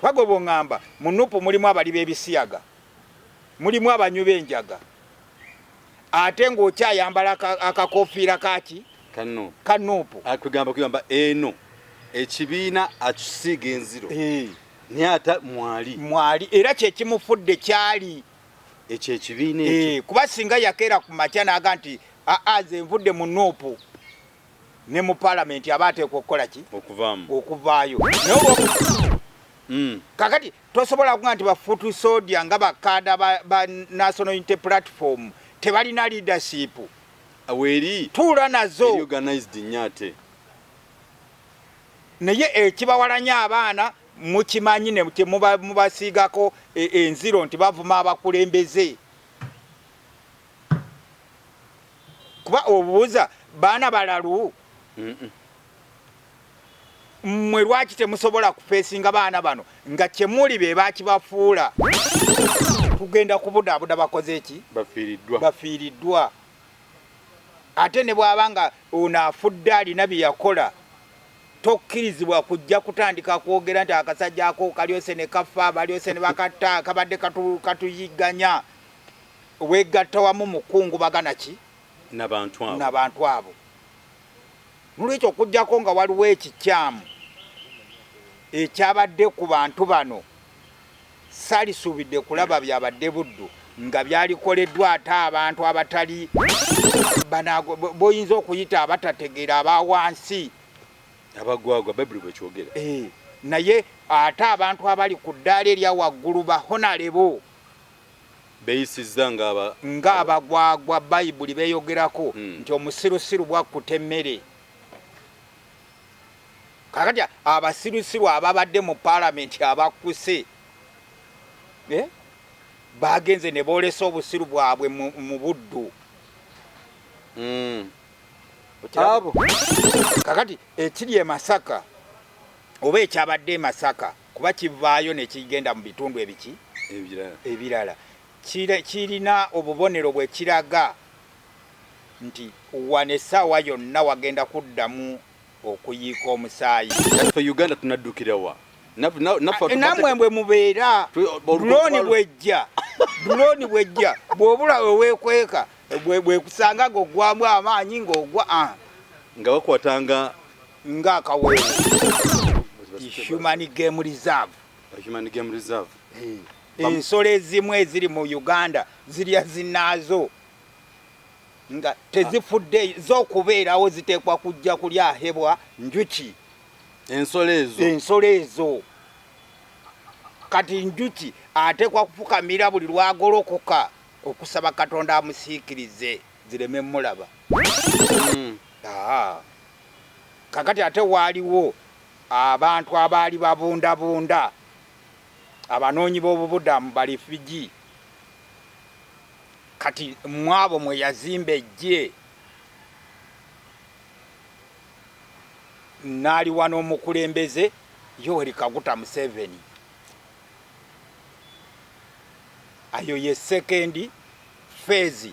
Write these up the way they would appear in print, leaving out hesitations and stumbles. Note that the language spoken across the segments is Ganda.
wagobo ngamba munupu mulimu abali bebisiyaga mulimu abanyu benjaga ate ng'okyayambala akakofiira kaki kanupu kugamba eno ekibiina akisiiga enziro nyata mwali era kyekimufudde kyali ekyo ekibiina ekyo kuba singa yakeera ku makya n'aga nti ze nvudde mu nuupu ne mu palamenti aba ateekwa okukola ki okuvaayo kakati tosobola kuga nti bafutu sodia nga bakada ba National Unity Platform tebalina leadership aweri tuula nazo organized nyate naye ekibawalanya abaana mukimanyi ne mubasiigako enziro nti bavuma abakulembeze kuba obuuza baana balalu mmwe lwaki temusobola kufeesinga baana bano nga kyemuli be bakibafuula tugenda kubudaabuda bakoze eki bafiiriddwa ate ne bw'aba nga ono afudde alina bye yakola tokkirizibwa kujja kutandika kwogera nti akasajja ako kalyose ne kafa balyose ne bakatta kabadde katuyiganya wegatta wamu mukungu bagana ki n'abantu abo nolwekyo okujjako nga waliwo ekikyamu ekyabadde ku bantu bano salisuubidde kulaba byabadde buddu nga byalikoleddwa ate abantu abatali boyinza okuyita abatategeera abawansi abagwagwa Bible bwekyogera naye ate abantu abali ku ddaala erya waggulu bahonalebo beyisiza nga abagwagwa Bayibuli beeyogerako nti omusirusiru bwakkuta emmere kakati abasirusiru ababadde mu palamenti abakkuse bagenze ne boolesa obusiru bwabwe mu buddu abo kakati ekiri e Masaka oba ekyabadde e Masaka kuba kivaayo ne kigenda mu bitundu ebiki ebirala kirina obubonero bwe kiraga nti wane essaawa yonna wagenda kuddamu okuyiika omusaayi Uganda tunaddukirawa nammwe mbwe mubeera droni bwejja bw'obula weweekweka bwekusanga ng'ogwamu amaanyi ng'ogwa nga bakwatanga ng'akaweewo Human Game Reserve ensolo ezimu eziri mu Uganda zirya zinaazo nga tezifudde z'okubeerawo ziteekwa kujja kulyahebwa njuki ensolo ezo kati njuki ateekwa kufukamira buli lwagolokoka okusaba Katonda amusiikirize zireme mulaba kakati ate waaliwo abantu abaali babundabunda abanoonyi b'obubudamu bali Fiji kati mwabo mwe yazimba ejje n'aliwa n'omukulembeze Yoweri Kaguta Museveni ayo ye second phase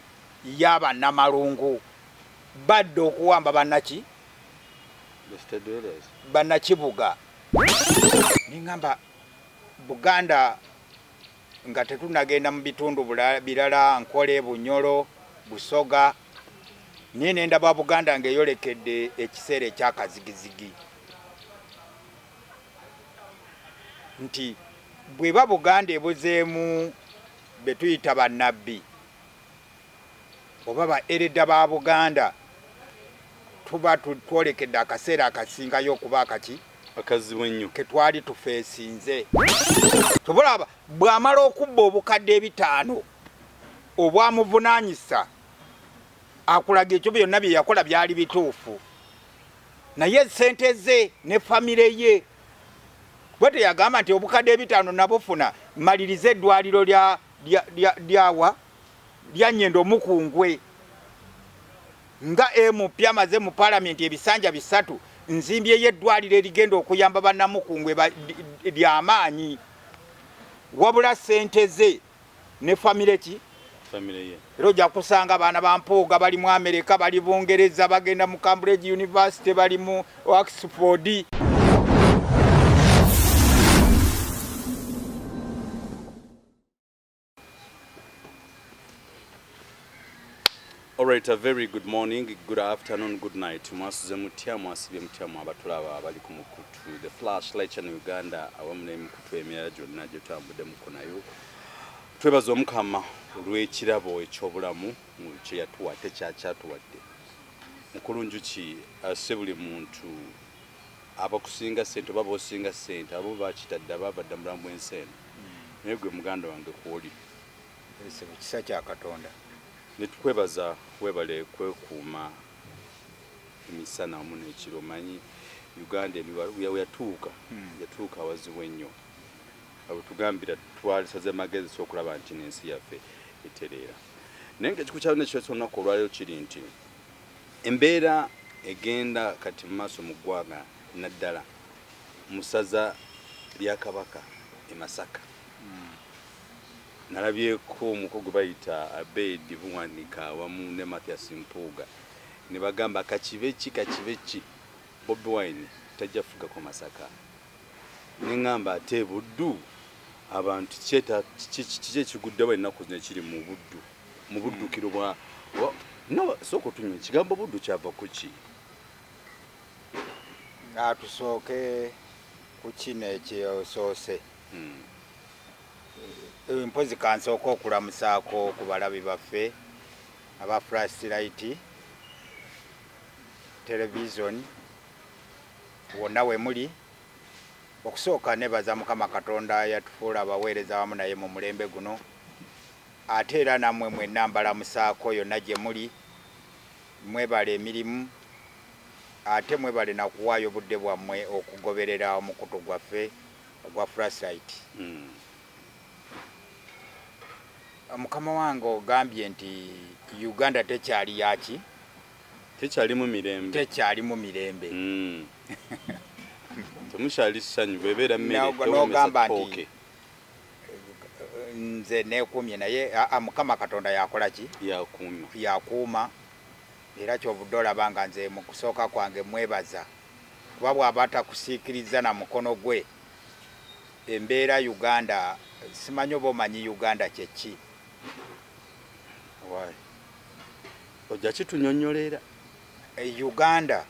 yaba namalungu badde okuwamba bannakibuga ningamba Buganda nga tetunagenda mu bitundu birala Nkole Bunyoro Busoga niye nendaba Buganda ng'eyolekedde ekiseera ekyakazigizigi nti bweba Buganda ebuzeemu betuyita bannabbi oba baereda ba Buganda tuba twolekedde akaseera akasingayo okuba akazibu ennyo ketwali tufeesinze tubulaba bw'amala okubba obukadde 5 obwamuvunaanyisa akulaga ekyo byonna bye yakola byali bituufu naye sente ze ne famire ye bwete yagamba nti obukadde 5 nabufuna maliriza eddwaliro lyawa lya Nnyendo Mukungwe nga MP amaze mu palamenti ebisanja 3 nzimbye yeddwaliro erigenda okuyamba bannamukungwe ly'amaanyi wabula sente ze ne famire ye era ojja kusanga abaana ba Mpooga bali mu Amerika bali Bungereza bagenda mu Cambridge University bali mu Oxford All right, a very good morning, good afternoon, good night. Mwasuze mutya mwasibye mutya mwabatulaba abali ku mukutu the flashlight channel Uganda awamune mukutu emyala gyonna gye tambudde mukonayo. Twebaza omukama olw'ekirabo eky'obulamu kye yatuwadde kyatuwadde. Mukulunju ki asse buli muntu abakusinga ssente oba b'osinga ssente abo bakitadde abavadde mulamu bw'ensi eno. Naye gwe muganda wange kwoli. Ese kisa kya Katonda. Netukwebaza webale kwekuuma emisana wamu n'ekiro manyi Uganda yatuuka wazibu ennyo. Abo tugambira twalisaze magezi sokulaba nti n'ensi yaffe etereera. Naye ng'ekiku kyawo nekyesonako olwaleero kiri nti embeera egenda kati mu maaso mu ggwanga naddala mu ssaza lya Kabaka e Masaka. Nalabyeko omuko gwe bayita Abedi Buwanika wamu ne Mathias Mpuuga ne bagamba kakibe ki Bobi Wine tajja fugako Masaka. Ne ngamba ate buddu abantu kiki ekiguddewo ennaku zino ekiri mu buddukiro bwa no soko tunywe ekigambo buddu kyava ku ki? Tusooke ku kino ekyosoose. Mpozi kansooka okulamusaako ku balabi baffe aba Flashlight television wonna we muli. Okusooka nebaza Mukama Katonda yatufuula abaweereza wamu naye mu mulembe guno. Ate era nammwe mwenna mbalamusaako yonna gye muli. Mwebale emirimu ate mwebale na kuwaayo obudde bwammwe okugoberera omukutu gwaffe ogwa Flashlight. Mukama wange ogambye nti Uganda tekyali yaki? Tekyali mu mirembe. Temukyali ssanyu bebeera mmere n'ogamba nti nze neekuumye naye Mukama Katonda yakola ki? Yakuuma. Era kyovudde olaba nga nze mu kusooka kwange mwebaza kuba bw'aba takusiikiriza na mukono gwe embeera Uganda simanyi oba omanyi Uganda kye ki? Ojja kitunyonnyolera. Uganda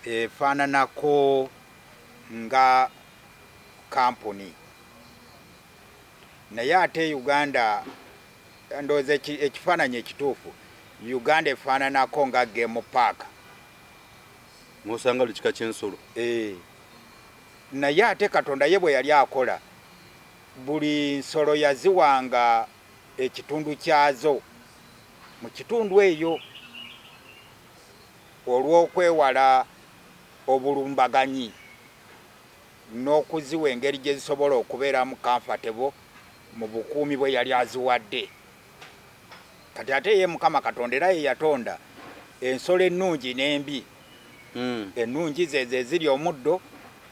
efaananako nga kampuni naye ate Uganda ndowooza ekifaananyi ekituufu Uganda efaananako nga game park. Mwosanga lukika ky'ensolo. Naye ate Katonda ye bwe yali akola buli nsolo yaziwanga ekitundu kyazo mu kitundu eyo olw'okwewala obulumbaganyi n'okuziwa engeri gye zisobola okubeeramu comfortable mu bukuumi bwe yali aziwadde. Kati ate ye Mukama Katonda era ye yatonda ensolo ennungi n'embi. Ennungi ze ezirya omuddo,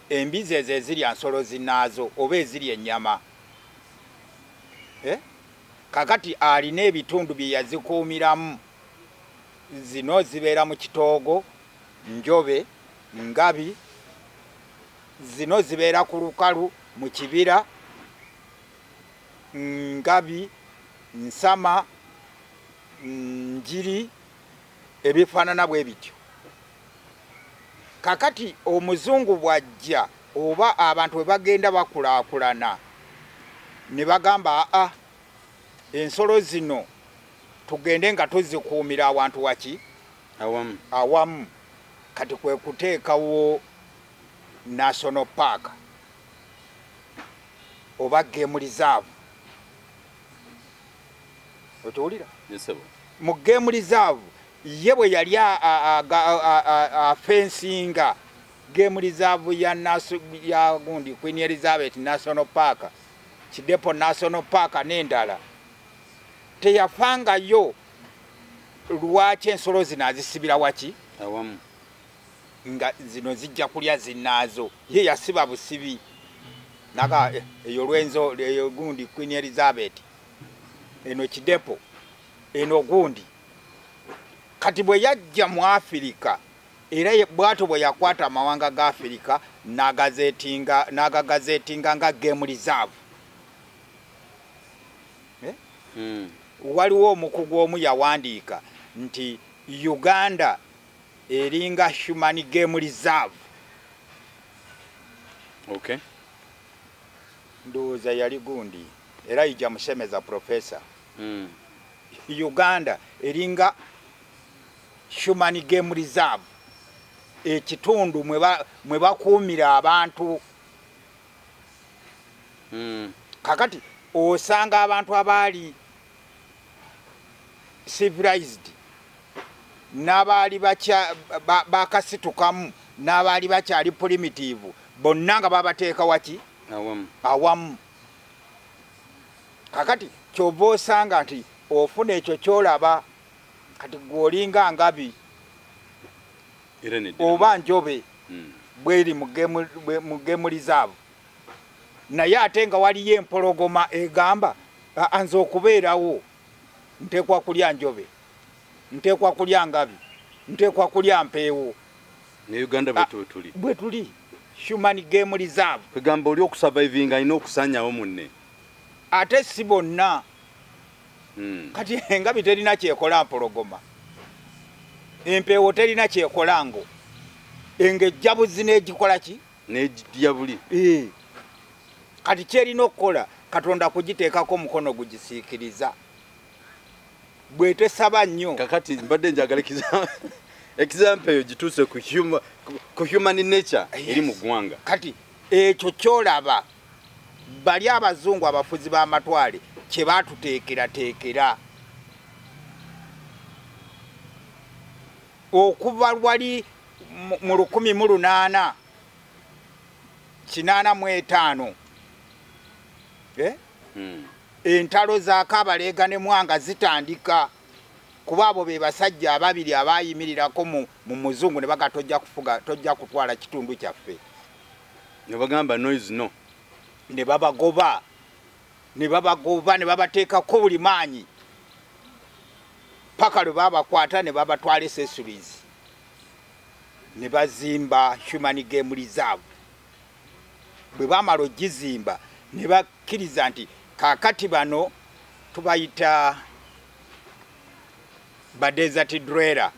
embi ze ezirya nsolo zinnaazo oba ezirya ennyama. Kakati alina ebitundu bye yazikuumiramu. Zino zibeera mu kitoogo, njobe, ngabi. Zino zibeera ku lukalu mu kibira, ngabi, nsama, njiri, ebifaanana bwe bityo. Kakati omuzungu bw'ajja oba abantu bwe bagenda bakulaakulana ne bagamba ensolo zino tugende nga tuzikuumira awantu waki? Awamu. Kati kwe kuteekawo National Park oba Game Reserve. Otuwulira? Mu Game Reserve ye bwe yali afensinga Game Reserve ya gundi Queen Elizabeth National Park, Kidepo National Park n'endala teyafangayo lwaki ensolo zino azisibira waki? Awamu. Nga zino zijja kulya zinnaazo. Ye yasiba busibi naga eyo lwenzo eyo gundi Queen Elizabeth eno Kidepo eno gundi. Kati bwe yajja mu Afirika era bwato bwe yakwata amawanga ga Afirika n'agagazeetinga nga Game Reserve. Waliwo omukugu omu yawandiika nti Uganda eringa human game reserve. Okay. Ndoza yali gundi era ija musemeza professor. Uganda eringa human game reserve, ekitundu mwe bakuumira abantu. Kakati osanga abantu abali civilized n'abali bakasitukamu n'abali bakyali primitive bonna nga babateeka waki awamu. Kakati kyova osanga nti ofuna ekyo kyolaba kati gwolinga ngabi oba njobe bweri mu game reserve, naye ate nga waliyo empologoma egamba nze okubeerawo nteekwa kulya njobe, nteekwa kulya ngabi, nteekwa kulya mpeewo. Ne Uganda bwe tuli human game reserve. Kugamba oli okusurvivinga alina okusanyawo munne. Ate si bonna. Kati engabi terina kyekola mpologoma, empeewo terina kyekola ngo, engejjabuzi n'egikola ki? N'egidya buli. Kati kyerina okukola Katonda kugiteekako omukono gugisiikiriza. Bwe tesaba nnyo. Kakati mbadde njagala example eyo gituuse ku human nature eri mu ggwanga. Kati ekyo kyolaba bali abazungu abafuzi b'amatwale kye baatuteekerateekera. Okuva lwali mu 1885 entalo za Kabalega ne Mwanga zitandika, kuba abo be basajja ababiri abayimirirako mu muzungu ne baga tojja kutwala kitundu kyaffe. Ne bagamba noise no. Ne babagoba ne babateekako buli maanyi paka lwe babakwata ne babatwala accessories ne bazimba human game reserve. Bwe bamala ogizimba ne bakkiriza nti kakati bano tubayita ba desert dweller.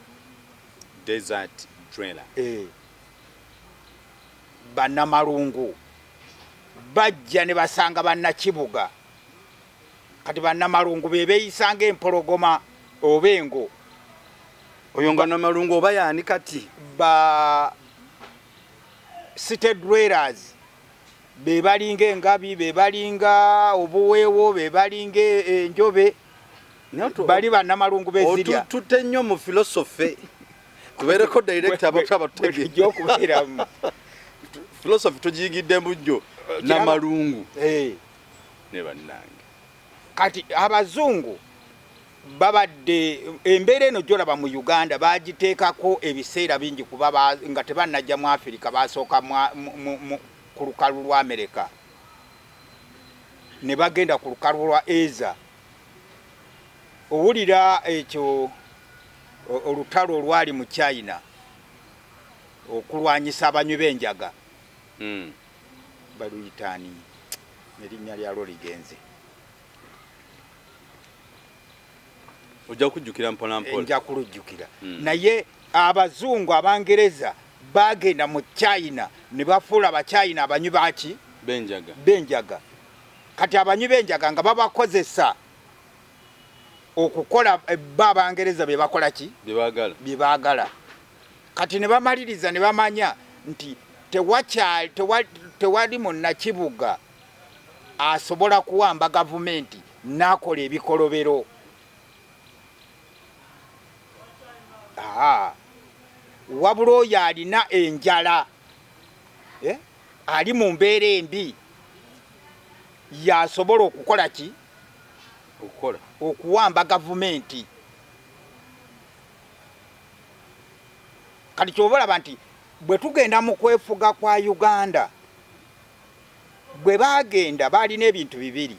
Bannamalungu bajja ne basanga bannakibuga. Kati bannamalungu be beeyisanga empologoma oba engo. Oyo nga namalungu oba yaani kati? Ba city dwellers be balinga engabi, be balinga obuweewo, be balinga enjobe, bali bannamalungu bezirya. Otutte nnyo mu philosophy. Tubeereko director abataba tutegeejja okubeeramu. Philosophy tugiyigidde mujjo namalungu. Ne bannange. Kati abazungu babadde embeera eno gyolaba mu Uganda bagiteekako ebiseera bingi kuba nga tebannajja mu Africa basooka ku lukalu lwa America ne bagenda ku lukalu lwa Asia. Owulira ekyo olutalo olwali mu China okulwanyisa abanywi b'enjaga baluyitaani erinnya lyalwo ligenze. Ojja kujjukira mpolampola. Nja kulujjukira. Naye abazungu Abangereza bagenda mu China ne bafuula Abachina abanywi baki b'enjaga. Kati abanywi b'enjaga nga babakozesa okukola Abangereza be bakola ki? Bye baagala. Kati ne bamaliriza ne bamanya nti tewali munnakibuga asobola kuwamba gavumenti n'akola ebikolobero. Wabula oyo alina enjala ali mu mbeera embi yasobola okukola ki? Okuwamba gavumenti. Kati kyova olaba nti bwe tugenda mu kwefuga kwa Uganda, bwe bagenda balina ebintu bibiri.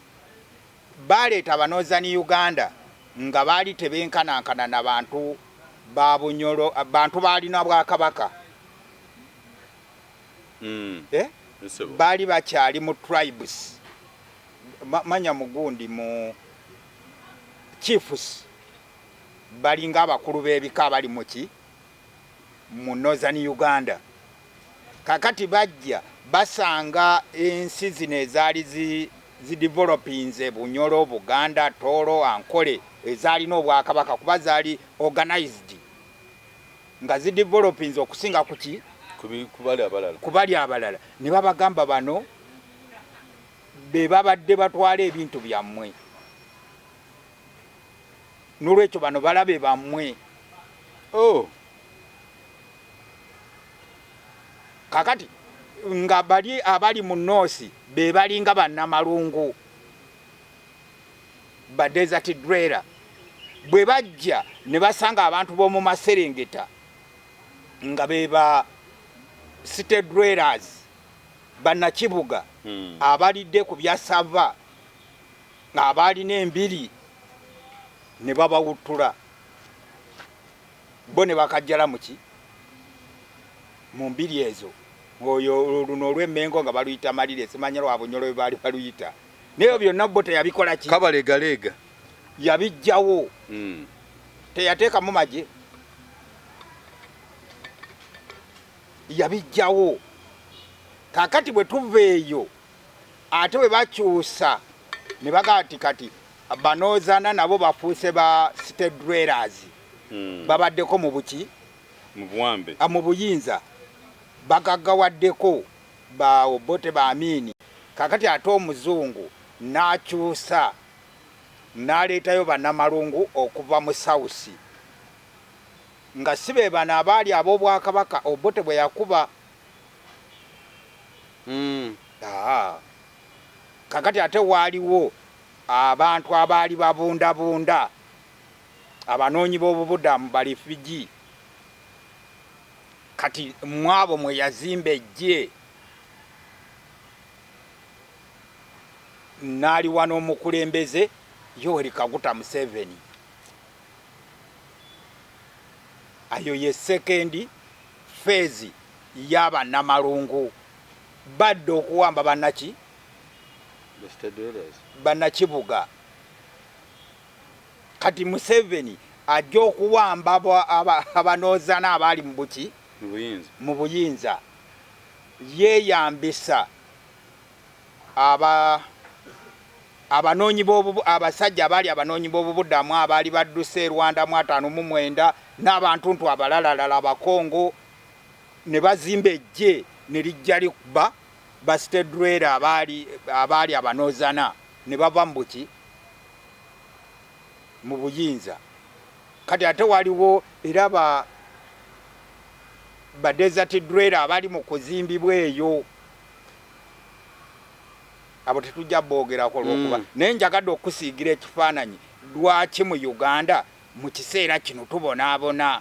Baleeta abanoozaani Uganda nga baali tebenkanankana na bantu ba Bunyoro, abantu balina Bwakabaka. Baali bakyali mu tribes. Manya mugundi mu chiefs balinga abakulu b'ebika bali muki mu Northern Uganda. Kakati bajja basanga ensi zino ezaali zidevelopinze Bunyoro, Buganda, Toro, Ankole ezaalina obwakabaka kuba zaali organized nga zidevelopinze okusinga kuki kubali abalala ne babagamba bano be babadde batwala ebintu byammwe n'olwekyo bano balabe bammwe. Kakati nga bali abali mu Noosi be balinga bannamalungu ba desert dweller bwe bajja ne basanga abantu b'omu Maserengeta nga beba city dwellers bannakibuga abalidde ku byasava abalina embiri ne babawuttula bo ne bakajjala muki mu mbiri ezo. Oyo luno olw'Emmengo nga baluyita Malire simanya lwa Bunyoro bali baluyita naye byonna bo teyabikola ki kabalegalega yabijjawo teyateeka mu maje yabijjawo. Kakati bwe tuva eyo ate we bakyusa ne bagati kati Banozana nabo bafuuse ba city dwellers babaddeko mu buki mu buwambe mu buyinza bagaggawaddeko ba Obote ba Amini. Kakati ate omuzungu n'akyusa n'aleetayo bannamalungu okuva mu South nga sibe bano abaali ab'obwakabaka Obote bwe yakuba. Kakati ate waaliwo abantu abaali babundabunda abanoonyi b'obubudamu ba refugee. Kati mwabo mwe yazimba ejje naali wano omukulembeze Yoweri Kaguta Museveni. Ayo ye second phase y'abannamalungu badde okuwamba bannaki bannakibuga. Kati Museveni ajja okuwamba abanozana abaali mu buki mu buyinza yeeyambisa abanoonyi abasajja abaali abanoonyi b'obubudamu abaali badduse e Rwanda 59 n'abantuntu abalalala Abakongo ne bazimba ejje ne lijja likuba ba city dweller abaali abanozana ne bava mu buki mu buyinza. Kati ate waliwo era ba desert dweller abali mu kuzimbibwa eyo abo tetujja boogerako lwokuba naye njagadde okusiigira ekifaananyi lwaki mu Uganda mu kiseera kino tubonaabona,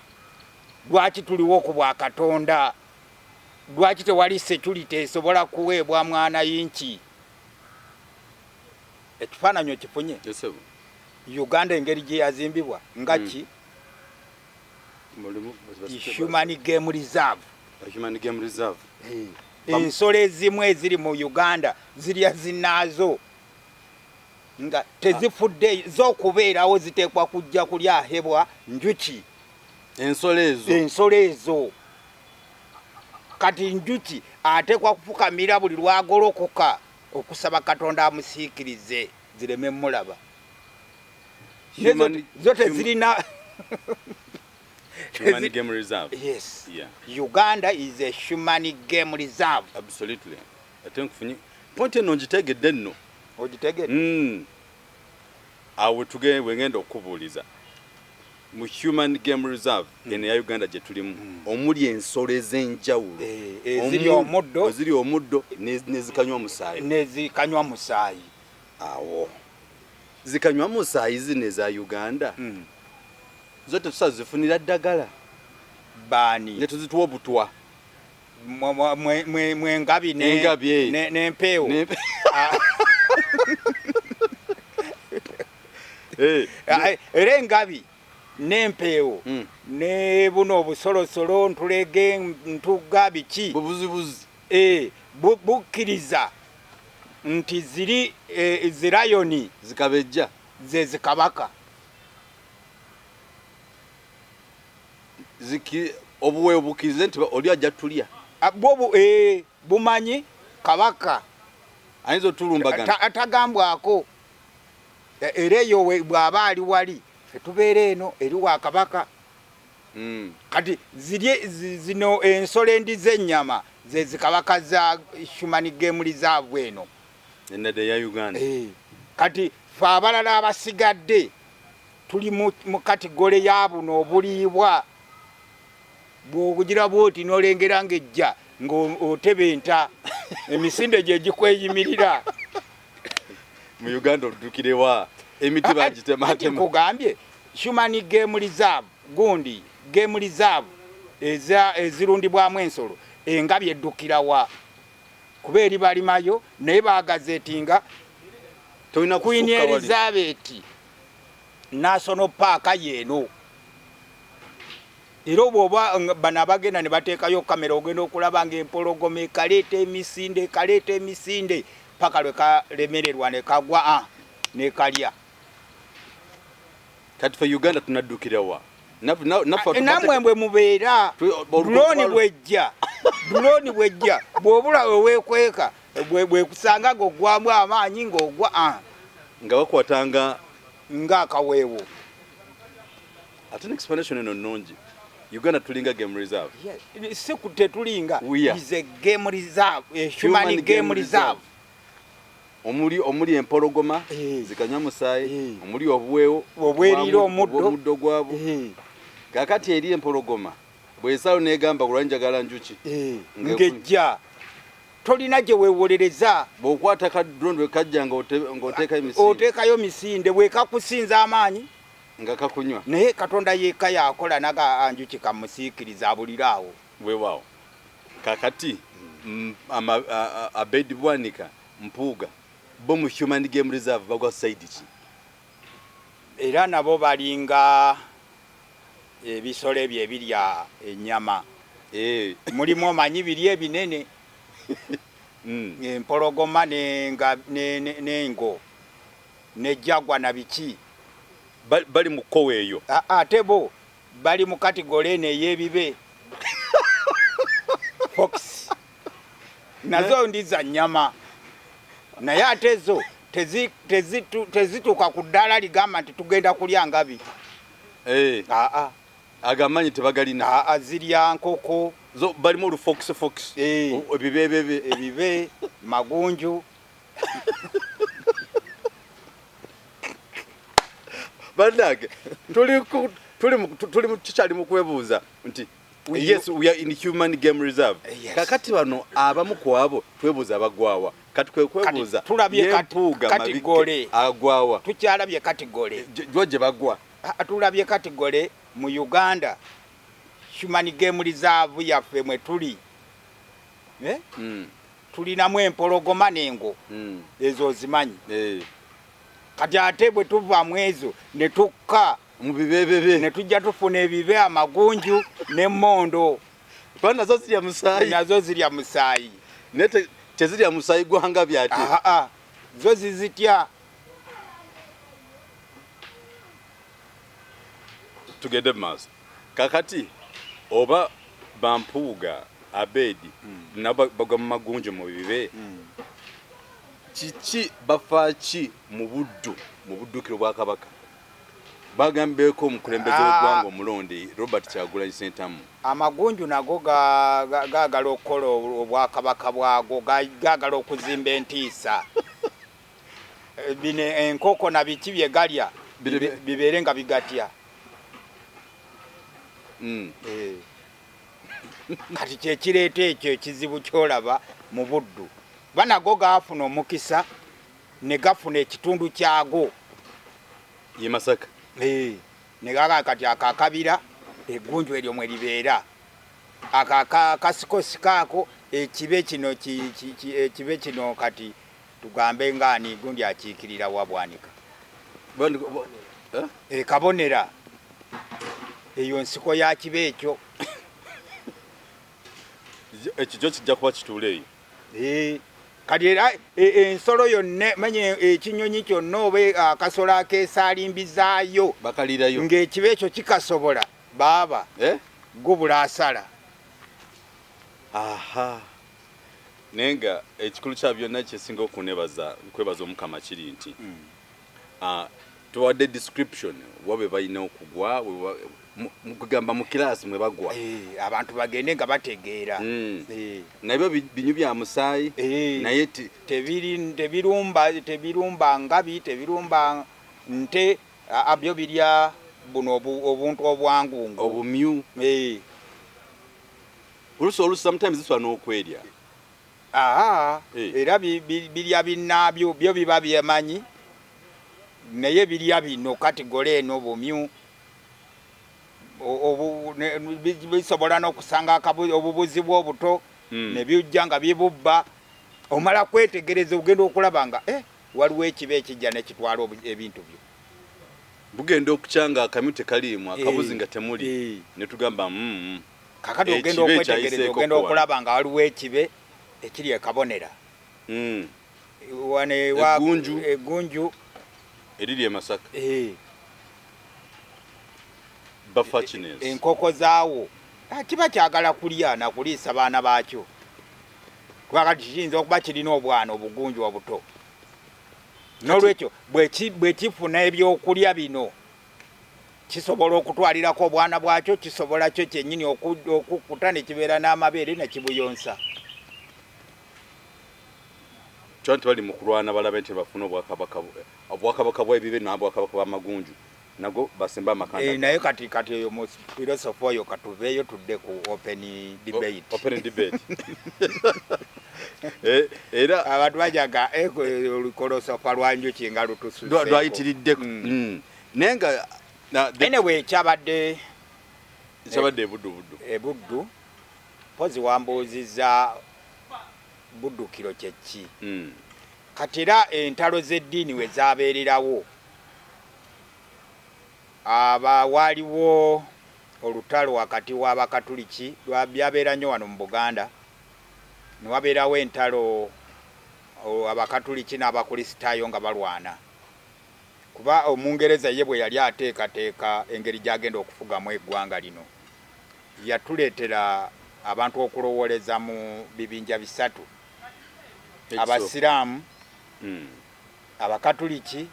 lwaki tuliwo ku bwakatonda, lwaki tewali security esobola kuweebwa mwana yinki. Ekifaananyi okifunye Uganda engeri gye yazimbibwa nga ki Human Game Reserve. Ensolo ezimu eziri mu Uganda zirya zinaazo nga tezifudde z'okubeerawo ziteekwa kujja kulyahebwa njuki. Ensolo ezo kati njuki ateekwa kufukamira buli lwagolokoka okusaba Katonda amusiikirize zireme mulaba. Zo tezirina Human Game Reserve. Yes. Yeah. Uganda is a human game reserve. Absolutely. I think point no njitegedde nno. Ojitegedde. Awo tuge wengenda okubuuliza. Mu Human Game Reserve ene ya Uganda gye tulimu omuli ensolo ez'enjawulo. Ziri omuddo nezikanywa musaayi. Nezikanywa musaayi. Awo. Zikanywa musaayi zine za Uganda. Zote tusazifunira ddagala bani ne tuzituwa obutwa mwe ngabi n'empeewo era engabi n'empeewo ne buno obusolosolo ntulege ntuga biki bubuzibuzi bukkiriza nti ziri zirayoni zikabejja ze zikabaka. ziki obuwe obukize nti oli ajja tulya bobu bumanyi kabaka ayinza otulumbagana atagambwako era eyo bw'aba ali wali ffe tubeera eno eri wa kabaka. Kati zino ensolo endiza ennyama ze zikabaka za Human Game Reserve eno enade ya Uganda. Kati fe abalala abasigadde tuli mu kategole ya buno obuliibwa bw'okugira bwoti n'olengera ng'ejja ng'otebenta emisinde gye gikweyimirira mu Uganda odukirewa emiti bagitematema. Kugambye Human Game Reserve gundi Game Reserve ezirundibwamu ensolo engabi eddukirawa kuba eri balimayo naye baagazetinga tolina Queen Elizabeth National Park yeeno. Era bw'oba bano abagenda ne bateekayo kamera ogenda okulaba ng'empologoma ekaleeta emisinde paka lwe kalemererwa ne kagwa ne kati fe Uganda tunaddukirawa namwe mbwe mubeera drone bwejja bw'obula weweekweka bwekusanga ng'oggwamu amaanyi ng'ogwa nga bakwatanga ng'akaweewo. Ate explanation eno nnungi. Uganda tulinga Game Reserve. Yes. Si tetulinga is a Game Reserve, a Human Game Reserve. Omuli empologoma zikanywa musaayi, omuli obuweewo obwerira omuddo gwabo. Kakati eri empologoma bwesalo negamba kulwanjagala njuki ngejja tolina gye weewolereza bw'okwata ka drone bwe kajja ng'oteekayo misinde bwekakusinza amaanyi nga kakunywa naye Katonda yeeka yakola naga anjuki kamusiikiriza abuliraawo weewaawo. Kakati Abedi Bwanika Mpuuga bo mu Human Game Reserve bagwa side ki era nabo balinga ebisolo ebyo ebirya ennyama mulimu omanyi biri ebinene empologoma n'engo n'ejjagwa na biki bali mu kkowe eyo ate bo bali mu kategole eno ey'ebibe fox nazo ndiza nnyama naye ate zo tezituuka ku ddaala ligamba nti tugenda kulya ngabi agamanyi tebagalina zirya nkoko zo balimu olufox ebibe magunju bandage tuli kikyali mu kwebuuza nti yes we are in Human Game Reserve. Kakati bano abamu ku abo twebuuza abagwawa kati kwebuuza tulabye kategole agwawa tukyalabye kategole gye bagwa tulabye kategole mu Uganda Human Game Reserve yaffe mwe tuli tulinamu empologoma n'engo ezo zimanyi kati ate bwe tuvaamu ezo ne tukka mu bibebebe ne tujja tufuna ebibe amagunju n'emmondo nazo zirya musaayi nete tezirya musaayi gwanga byate zo zizitya tugende maaso. Kakati oba Bampuuga Abedi nabo bagwa mu magunju mu bibe kiki bafaaki mu buddukiro bwa kabaka bagambeko omukulembeze w'eggwanga omulonde Robert Kyagulanyi Ssentamu amagunju nago gaagala okukola obwakabaka bwago gaagala okuzimba entiisa bino enkoko na biki bye galya bibeere nga bigatya kati kyekireeta ekyo ekizibu kyolaba mu buddu banago gaafuna omukisa ne gafuna ekitundu kyago ye Masaka ne gaga kati akakabira eggunju eryo mwe libeera akasikosi kaako ekibe kino kati tugambe ngaani gundi akiikirira Wabwanika kabonera eyo nsiko ya kibe ekyo ekyo kijja kuba kituule eyo kati era ensolo yonna manye ekinyonyi kyonna oba akasolo akeesalimbizaayo bakalirayo ng'ekiba ekyo kikasobola baaba gubula asala. Aha. Nenga ekikulu kya byonna kyesinga okunebaza kwebaza omukama kiri nti tuwadde description wabe balina okugwa mukugamba mu class mwe bagwa abantu bagende nga bategeera nabyo binyu bya musaayi naye tebirumba ngabi tebirumba nte abyo birya buno obuntu obwangungu obumyu oluso sometimes this one okwerya era birya binnabyo byo biba byemanyi naye birya bino kati gole eno bumyu bisobola n'okusanga obubuzi bw'obuto ne bijja nga bibubba omala kwetegereza ogenda okulaba nga waliwo ekiba ekijja ne kitwala ebintu byo bugenda okukyanga akamyu tekaliimu akabuzi nga temuli ne tugamba kakati ogenda okwetegereza ogenda okulaba nga waliwo ekibe ekiri ekabonera egunju eriri e Masaka enkoko zaawo kiba kyagala kulya nakuliisa baana baakyo kubakati kiyinza okuba kirina obwana obugunju obuto n'olwekyo bwe kifuna ebyokulya bino kisobola okutwalirako obwana bwakyo kisobola kyo kyennyini okukuta ne kibeera n'amabeere ne kibuyonsa nti bali mu kulwana balabe nti bafuna obwakabaka bw'ebibe n'obwakabaka bw'amagunju nago basemba amakanda naye kati eyo mu philosophy oyo katuveeyo tudde ku open debate era abantu bajaga olukolosofa lwanjuki nga lutusuze lwayitiridde nenga anyway kyabadde ebuddu pozi wambuuziza buddukiro kyeki kati era entalo z'eddiini we zaabeererawo waaliwo olutalo wakati w'abakatuliki byabeera nnyo wano mu Buganda ne wabeerawo entalo abakatuliki n'abakristaayo nga balwana kuba Omungereza ye bwe yali ateekateeka engeri gy'agenda okufugamu eggwanga lino yatuleetera abantu okulowooleza mu bibinja bisatu abasiraamu abakatuliki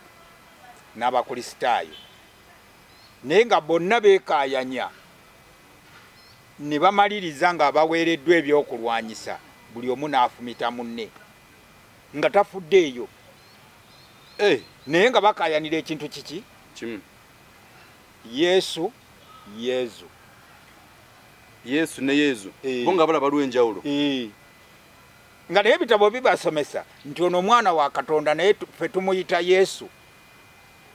n'abakristaayo naye nga bonna beekaayanya ne bamaliriza nga baweereddwa ebyokulwanyisa buli omu n'afumita munne nga tafuddeeyo naye nga bakaayanira ekintu kiki Yesu ne Yezu bo nga balaba lw'enjawulo nga naye ebitabo bibasomesa nti ono omwana wa Katonda naye ffe tumuyita Yesu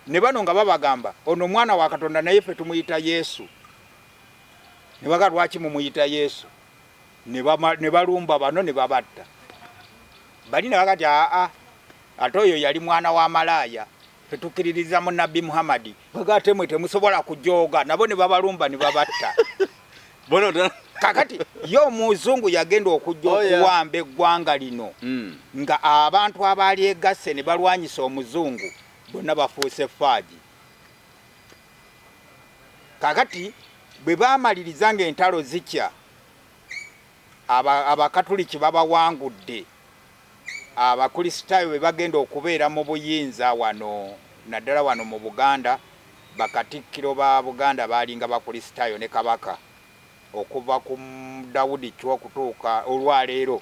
ne bano nga babagamba ono omwana wa Katonda naye ffe tumuyita Yesu ne baga lwaki mumuyita Yesu ne balumba bano ne babatta bali ne bagati ate oyo yali mwana wa malaaya ffe tukkiririza mu Nabbi Muhammadi bagate mwe temusobola kujooga nabo ne babalumba ne babatta kakati yo omuzungu yagenda okujja okuwamba eggwanga lino nga abantu abaali egasse ne balwanyisa omuzungu bonna bafuuse faaji kakati bwe baamaliriza ng'entalo zikya abakatuliki babawangudde abakristaayo bwe bagenda okubeera mu buyinza wano naddala wano mu Buganda bakatikkiro ba Buganda baalinga bakristaayo ne kabaka okuva ku Dawudi ky'okutuuka olwaleero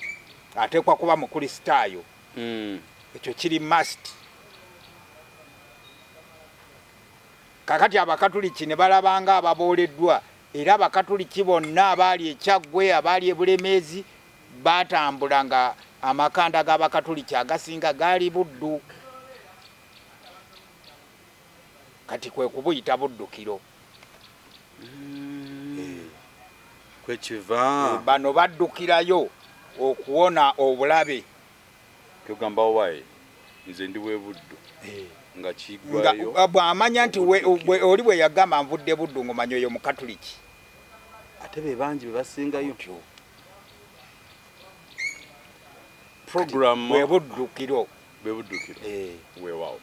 ateekwa kuba mukristaayo ekyo kiri must kakati abakatuliki ne balabanga ababooleddwa era abakatuliki bonna abaali ekyaggwe abaali ebulemeezi baatambula nga amakanda g'abakatuliki agasinga gaali buddu kati kwe kubuyita buddukiro kwekiva bano baddukirayo okuwona obulabe kugamba wayi nze ndi bwebuddu nga kigwayo bw'amanya nti oli bwe yagamba nvudde buddu ng'omanya oyo mukatuliki ate be bangi be basingayo program bwebuddukiro weewaawo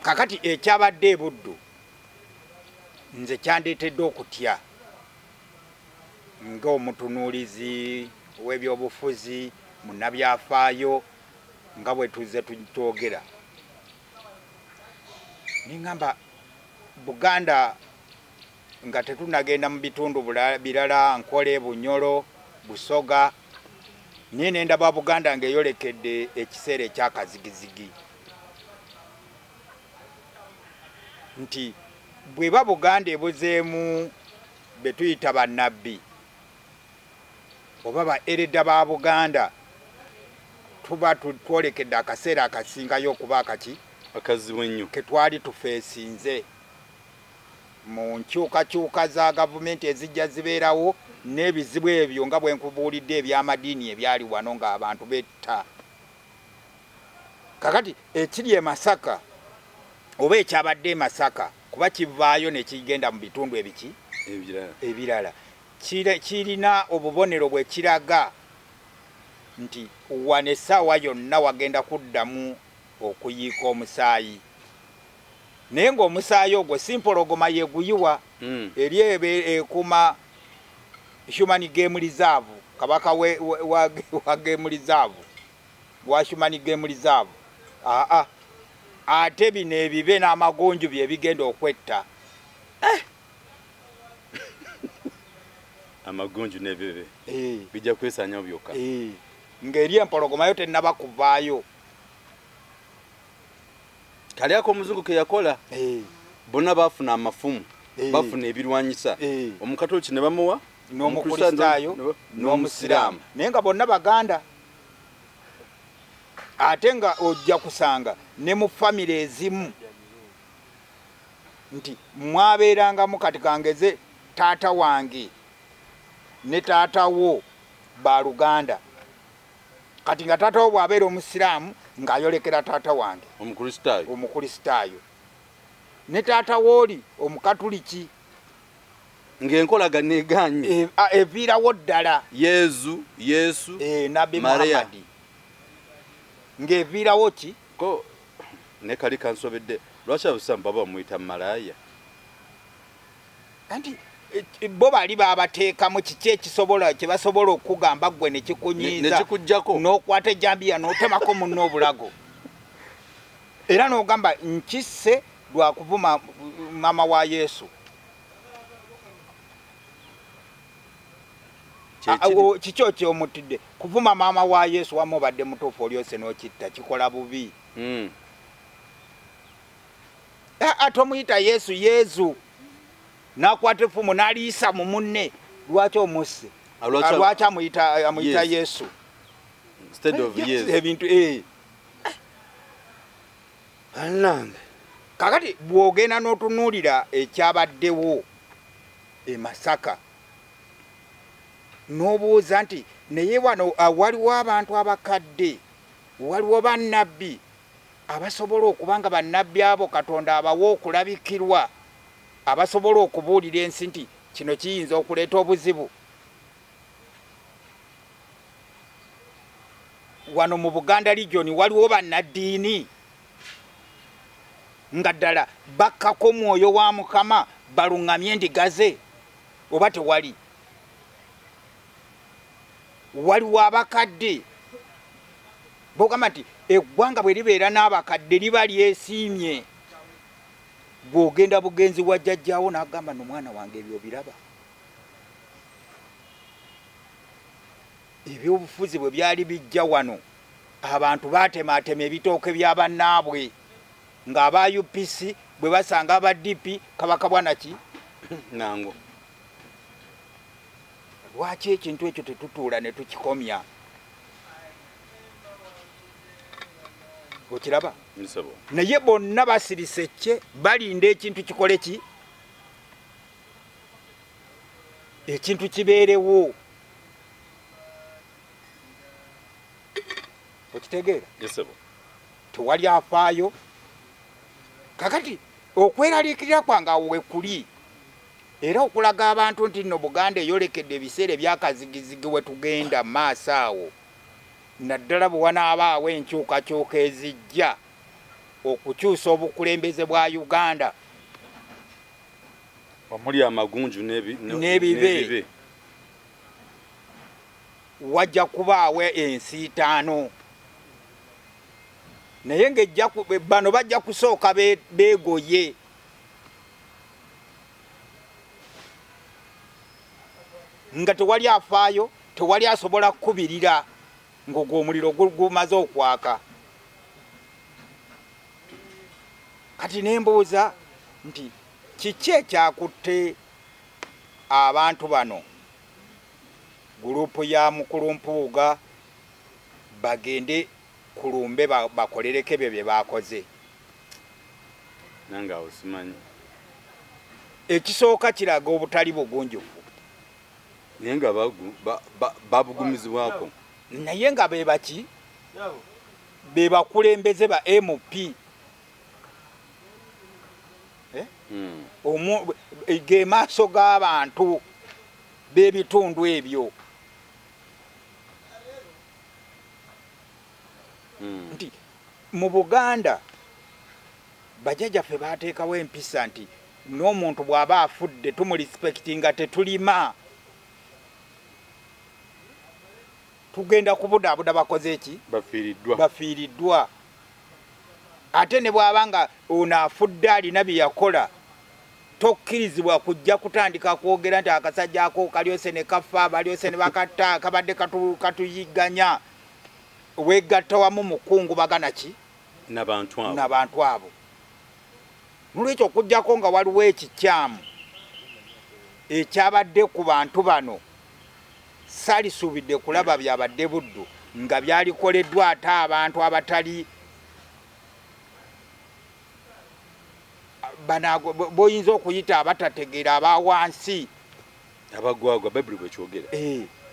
kakati ekyabadde ebuddu nze kyandeetedde okutya ng'omutunuulizi w'ebyobufuzi munnabyafaayo nga bwe tuzze twogera ningamba Buganda nga tetunagenda mu bitundu birala Nkole Bunyoro Busoga niye nendaba Buganda ng'eyolekedde ekiseera ekyakazigizigi nti bweba Buganda ebuzeemu betuyita bannabbi oba ba ereda ba Buganda tuba twolekedde akaseera akasingayo okuba akazibu ennyo ke twali tufeesinze mu nkyukakyuka za gavumenti ezijja zibeerawo n'ebizibu ebyo nga bwe nkubuulidde eby'amadiini ebyali wano ng'abantu betta kakati ekiri e Masaka oba ekyabadde e Masaka kuba kivaayo ne kigenda mu bitundu ebiki ebirala kirina obubonero bwe kiraga nti wane essaawa yonna wagenda kuddamu okuyiika omusaayi naye ng'omusaayi ogwo simpologoma yeguyiwa eri ekuma Human Game Reserve kabaka wa Game Reserve wa Human Game Reserve ate bino ebibe n'amagonju bye bigenda okwetta amagonju n'ebibe bijja kwesanya byokka ng'eri empologoma yo tennaba kuvaayo kali ako omuzungu ke yakola bonna bafuna amafumu bafuna ebirwanyisa omukatoliki ne bamuwa n'omukristaayo n'omusiraamu naye nga bonna Baganda ate nga ojja kusanga ne mu famire ezimu nti mwabeerangamu kati kangeze taata wange ne taata wo ba Luganda kati nga taata wo bw'abeera omusiraamu ng'ayolekera taata wange omukristaayo ne taata wooli omukatuliki ng'enkolagana eganye eviirawo ddala Yesu Nabbi Muhammadi ng'eviirawo ki ko ne kali kansobedde lwaki abusaamu baba bamuyita malaaya anti bo bali babateekamu kiki ekisobola kye basobola okugamba gwe ne kikunyiiza nekikugjako n'okwata ejjambiya n'otemako munno obulago era n'ogamba nkisse lwa kuvuma maama wa Yesu kikyo kyomutidde kuvuma maama wa Yesu wamu obadde mutuufu olyose n'okitta kikola bubi atomuyita Yesu nakwata effumu n'aliisa mu munne lwaki omusse lwaki amuyita Yesu ebintu kakati bw'ogenda n'otunuulira ekyabaddewo e Masaka n'obuuza nti naye wano waliwo abantu abakadde waliwo bannabbi abasobola okuba nga bannabbi abo Katonda abawa okulabikirwa abasobola okubuulira ensi nti kino kiyinza okuleeta obuzibu wano mu Buganda region waliwo bannaddiini nga ddala bakkako mwoyo wa Mukama baluŋŋamye endiga ze oba tewali waliwo abakadde bogamba nti eggwanga bwe libeera n'abakadde liba lyesiimye bw'ogenda bugenzi wa jjajjaawo n'agamba n'omwana wange ebyo biraba ebyobufuzi bwe byali bijja wano abantu baatemaatema ebitooke bya bannaabwe ng'aba UPC bwe basanga aba DP kabaka bwanaki nango lwaki ekintu ekyo tetutuula ne tukikomya okiraba naye bonna basirise kye balinda ekintu kikole ki ekintu kibeerewo okitegeera tewali afaayo kakati okweraliikirira kwange awo wekuli era okulaga abantu nti nno Buganda eyolekedde ebiseera ebyakazigizigi we tugenda mu maaso awo naddala bwe wanaabaawo enkyukakyuka ezijja okukyusa obukulembeze bwa Uganda omuli amagunju n'ebibe wajja kubaawe ensiitaano naye ng'ejja bano bajja kusooka beegoye nga tewali afaayo tewali asobola kukubirira ng'ogw'omuliro gumaze okwaka. Kati nembuuza nti kiki ekyakutte abantu bano gurupu ya Mukulumpuuga bagende kulumbe bakolereko ebyo bye bakoze? Nange awo simanyi. Ekisooka kiraga obutali bugunjufu. Naye nga babugumizibwako. Naye nga be baki? Be bakulembeze ba MP. Ge maaso g'abantu b'ebitundu ebyo. Nti mu Buganda bajjajjaffe baateekawo empisa nti n'omuntu bw'aba afudde tumulispekti nga tetulima. Tugenda kubudaabuda bakoze eki? Bafiiriddwa. Ate ne bw'aba nga ono afudde alina bye yakola tokkirizibwa kujja kutandika kwogera nti akasajja ako kalyose ne kafa balyose ne bakatta kabadde katuyiganya. Wegatta wamu mukungu bagana ki? N'abantu abo. Nolwekyo okujjako nga waliwo ekikyamu ekyabadde ku bantu bano salisuubidde kulaba byabadde buddu nga byalikoleddwa ate abantu abatali boyinza okuyita abatategeera abawansi abagwagwa Bayibuli bwekyogera.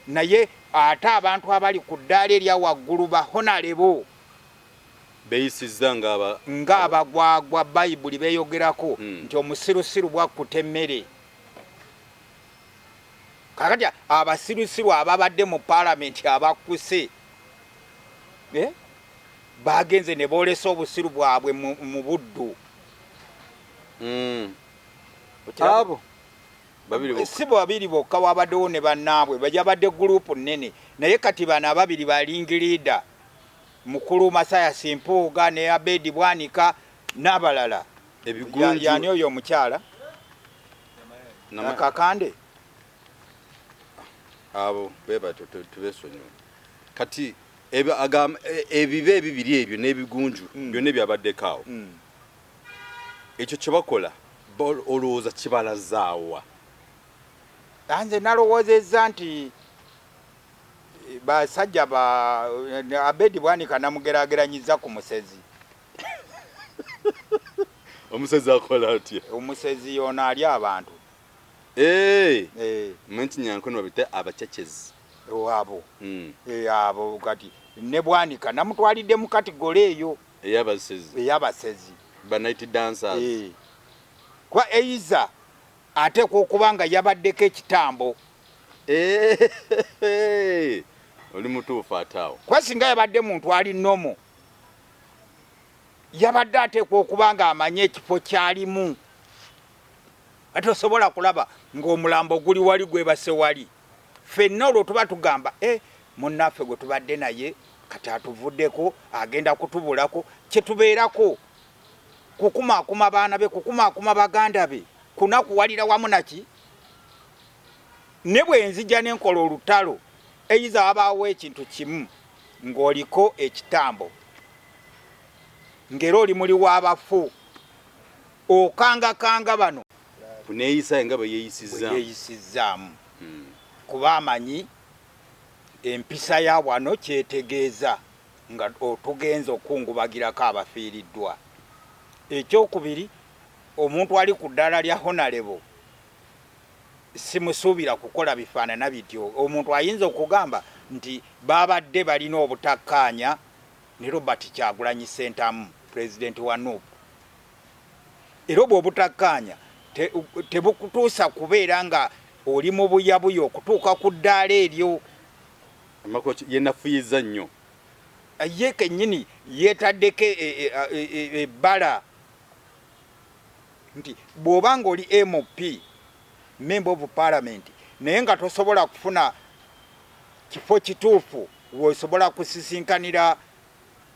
Naye ate abantu abali ku ddaala erya waggulu bahonalebo beyisizza ng'abagwagwa Bayibuli beeyogerako nti omusirusiru bwakkuta emmere. Kakati abasirusiru ababadde mu paalamenti abakkuse bagenze ne boolesa obusiru bwabwe mu buddu. Abo si babiri bokka wabaddewo ne bannaabwe bajabadde gurupu nnene naye kati bano ababiri balingiriida Mukulu Masaya Simpuuga ne Abedi Bwanika n'abalala. Yani oyo omukyala Kakande abo beba tubesonyiwa. Kati ebibe ebibiri ebyo n'ebigunju byonna byabaddeko. Ekyo kye bakola olowooza kibalazaawa? Nze nalowoozezza nti basajja Abedi Bwanika namugeraageranyiza ku musezi. Omusezi akola atya? Omusezi ono ali abantu. Menti nyankono babita abachachezi. Abo. Abo kati ne Bwanika namutwalidde mu kategori eyo ey'abasezi. Night dancers. Kwa eiza ate kubanga yabaddeko ekitambo. Oli mutuufu ataawo. Kwa singa yabadde muntu ali nomo yabadde ateekwa okubanga amanye ekifo kyalimu. Ate osobola kulaba ng'omulambo guli wali gwebase wali. Ffenna olwo tuba tugamba munnaffe gwe tubadde naye kati atuvuddeko agenda kutubulako kye tubeerako. Kukumaakuma baana be, kukumaakuma baganda be, kunakuwalira wamu naki? Ne bwe nzija n'enkola olutalo eyiza wabaawo ekintu kimu ng'oliko ekitambo ng'era oli muli w'abafu okangakanga bano kuneeyisa nga bwe yeeyisizaamu. Kuba amanyi empisa ya wano kyetegeeza nga otugenza okungubagirako abafiiriddwa. Ekyokubiri omuntu ali ku ddaala lya Honorable simusuubira kukola bifaanana bityo. Omuntu ayinza okugamba nti babadde balina obutakkaanya ne Robert Kyagulanyi Ssentamu pulezidenti wa NUP. Era obwo obutakkaanya tebukutuusa kubeera nga oli mu buyabuya okutuuka ku ddaala eryo. Yenafuyiza nnyo. Ye kennyini yeetaddeko ebbala nti bw'obanga oli MP Member of Parliament naye nga tosobola kufuna kifo kituufu wosobola kusisinkanira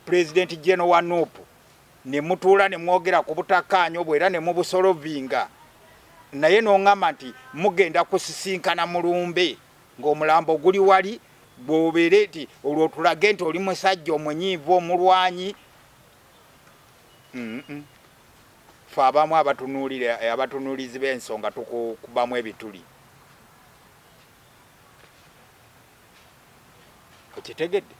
President General wa Nuupu ne mutuula ne mwogera ku butakkaanya obwo era ne mubusolovinga naye n'oŋŋamba nti mugenda kusisinkana mulumbe ng'omulambo guli wali bw'obeere nti olwo tulage nti oli musajja omunyiivu omulwanyi fe abamu abatunuulizi b'ensonga tukubamu ebituli okitegedde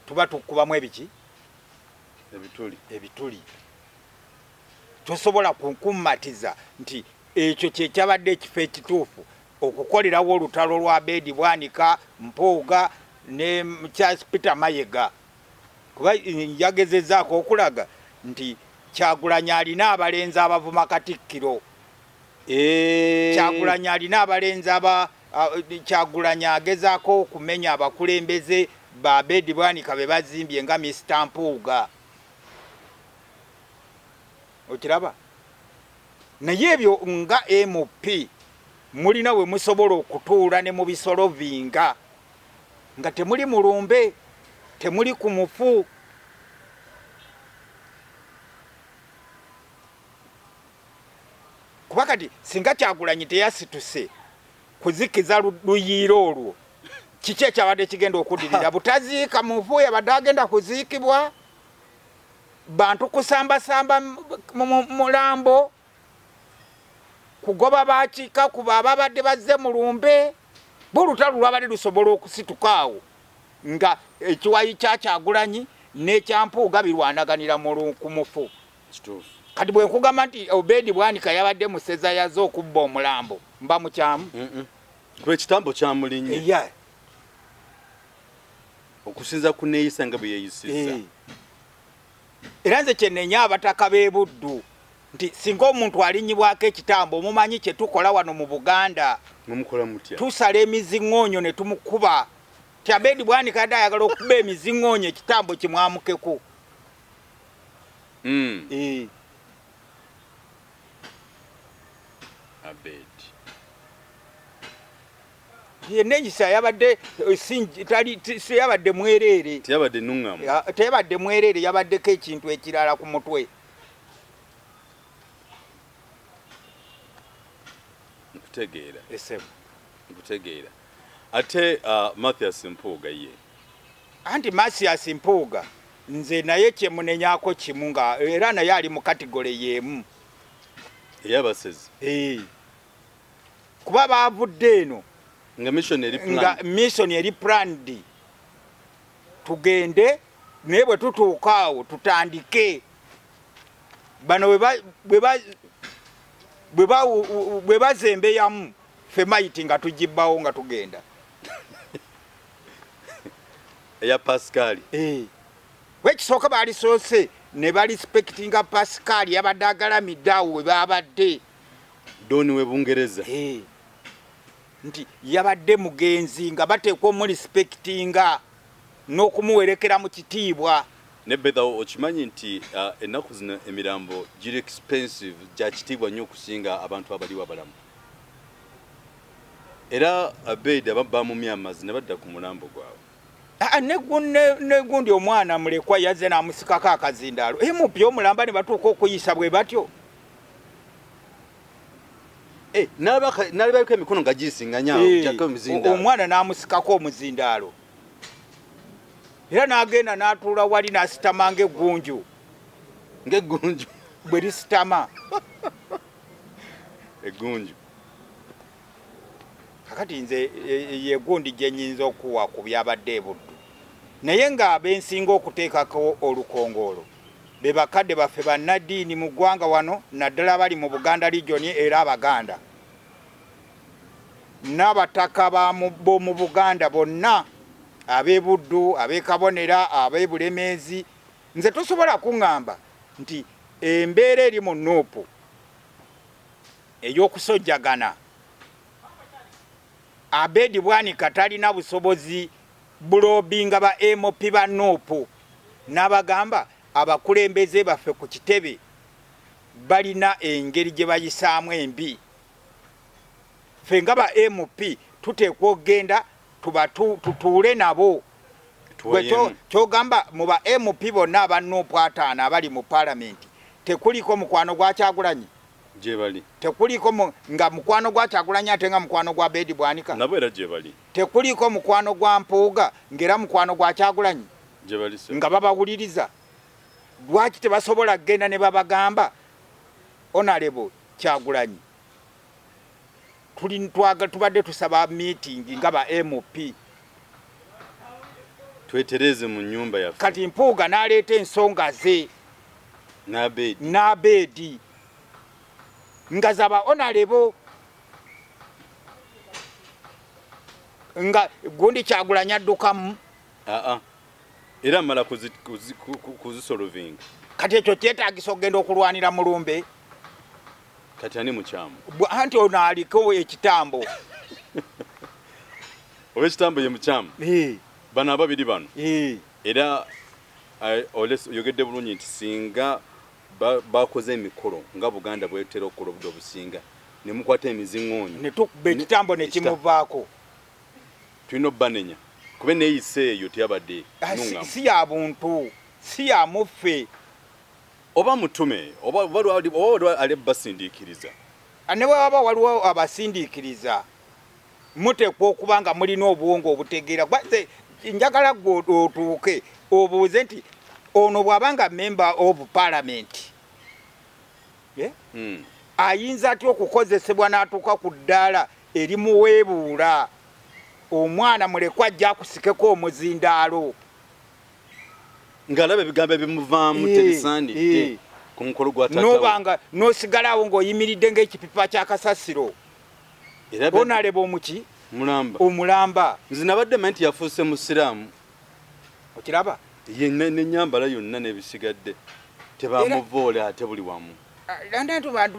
tuba tukubamu ebiki ebituli tosobola kunkummatiza nti ekyo kyekyabadde ekifo ekituufu okukolerawo olutalo lwa Bedi Bwanika Mpooga ne Charles Peter Mayega kuba yagezezaako okulaga nti Kyagulanyi alina abalenzi abavuma Katikkiro Kyagulanyi alina abalenzi Kyagulanyi agezaako okumenya abakulembeze ba Bedi Bwanika be bazimbye nga Mr. Mpooga okiraba naye ebyo nga MP mulina we musobola okutuula ne mu bisolovinga nga temuli mulumbe temuli ku mufu kuba kati singa Kyagulanyi teyasituse kuzikiza luyiiro olwo kiki ekyabadde kigenda okuddirira butaziika mufu yabadde agenda kuziikibwa bantu kusambasamba mulambo kugoba bakiika kuba ababadde bazze mulumbe bolutalo lwabadde lusobola okusitukaawo nga ekiwayi kya Kyagulanyi n'ekyampuuga birwanaganira ku mufu kati bwe nkugamba nti Obedi Bwanika yabadde museza yaze okubba omulambo mba mukyamu kuba ekitambo kyamulinnye okusinza ku neeyisa nga bwe yeeyisizza era nze kyenenya abataka b'e Buddu nti singa omuntu alinnyibwako ekitambo omumanyi kye tukola wano mu Buganda tusala emiziŋŋoonyo ne tumukuba ti Obedi Bwanika yadde ayagala okuba emiziŋŋoonyo ekitambo kimwamukeko yeneyisa yabadde yabadde mwereere teyabadde mwereere yabaddeko ekintu ekirala ku mutwe nkutegeera ate Mathias Mpooga ye anti Mathias Mpooga nze naye kyemunenyaako kimu nga era naye ali mu kategole y'emu ey'abasezi kuba baavudde eno nga mission eri planned tugende naye bwe tutuuka awo tutandike bano bwe bazembeyamu ffe mayiti nga tugibbawo nga tugenda eya Pascal wekisooka baalisoose ne balispektinga Pascal yabadde agalamidde awo we baabadde Doni we Bungereza nti yabadde mugenzi nga bateekwa omulispektinga n'okumuwerekera mu kitiibwa nebetha okimanyi nti ennaku zino emirambo giri expensive gya kitiibwa nnyo okusinga abantu abaliwo abalamu era Obedi abamumya amazzi ne badda ku mulambo gwabwe negundi omwana mulekwa yazze n'amusikako akazindaalo MP omulamba ne batuuka okuyisa bwe batyo nalibaliko emikono nga gisinganya omwana n'amusikako omuzindaalo era n'agenda n'atuula wali n'asitama ng'eggunju bwe lisitama eggunju kakati nze yegundi gye nnyinza okuwa ku byabadde e Buddu naye ng'abensinga okuteekako olukongoolo be bakadde baffe bannaddiini mu ggwanga wano naddala bali mu Buganda Region era Abaganda n'abataka b'omu Buganda bonna ab'e Buddu ab'e Kabonera ab'e Bulemeezi nze tosobola kuŋŋamba nti embeera eri mu Nuupu ey'okusojjagana Obedi Bwanika talina busobozi bulobinga ba MP ba Nuupu n'abagamba abakulembeze baffe ku kitebe balina engeri gye bayisaamu embi ffe nga ba MP tuteekwa okgenda tutuule nabo. Kyogamba mu ba MP bonna aba Nuupu 5 abali mu Paalamenti tekuliko mukwano gwa Kyagulanyi gye bali, tekuliko nga mukwano gwa Kyagulanyi ate nga mukwano gwa Bedi Bwanika nabo era gye bali, tekuliko mukwano gwa Mpuuga ng'era mukwano gwa Kyagulanyi gye bali nga babawuliriza. Lwaki tebasobola kgenda ne babagamba Honorable Kyagulanyi tubadde tusaba meeting nga ba MP twetereze mu nyumba yaffe. Kati Mpuuga n'aleeta ensonga ze n'Abedi nga zaba Honorable nga gundi Kyagulanyi addukamu era mala kuzisolovinga. Kati ekyo kyetaagisa okgenda okulwanira Mulumbe. Kati ani mukyamu anti ono aliko ekitambo oba ekitambo ye mukyamu bano ababiri bano era yogedde bulungi nti singa bakoze emikolo nga Buganda bwetera okukola obudde obusinga ne mukwata emiziŋŋoonyo ne tukuba ekitambo ne kimuvaako tulina obbanenya kuba neeyise eyo teyabadde si ya buntu si ya muffe oba mutume oba ali basindiikiriza ne waba waliwo abasindiikiriza muteekwa okuba nga mulina obuwongo obutegeera. Njagala gwe otuuke obuuze nti ono bw'abanga member of parliament ayinza atya okukozesebwa n'atuuka ku ddaala erimuweebuula omwana mulekwa ajja akusikeko omuzindaalo ng'alaba ebigambo ebimuvaamu tebisaanidde ku mukolo gwa taata n'obanga n'osigalawo ng'oyimiridde ng'ekipipa ky'akasasiro Honorable omuki omulamba. Nze nabadde manti yafuuse musiraamu okiraba yenna n'ennyambala yonna n'ebisigadde tebamuvoola ate buli wamu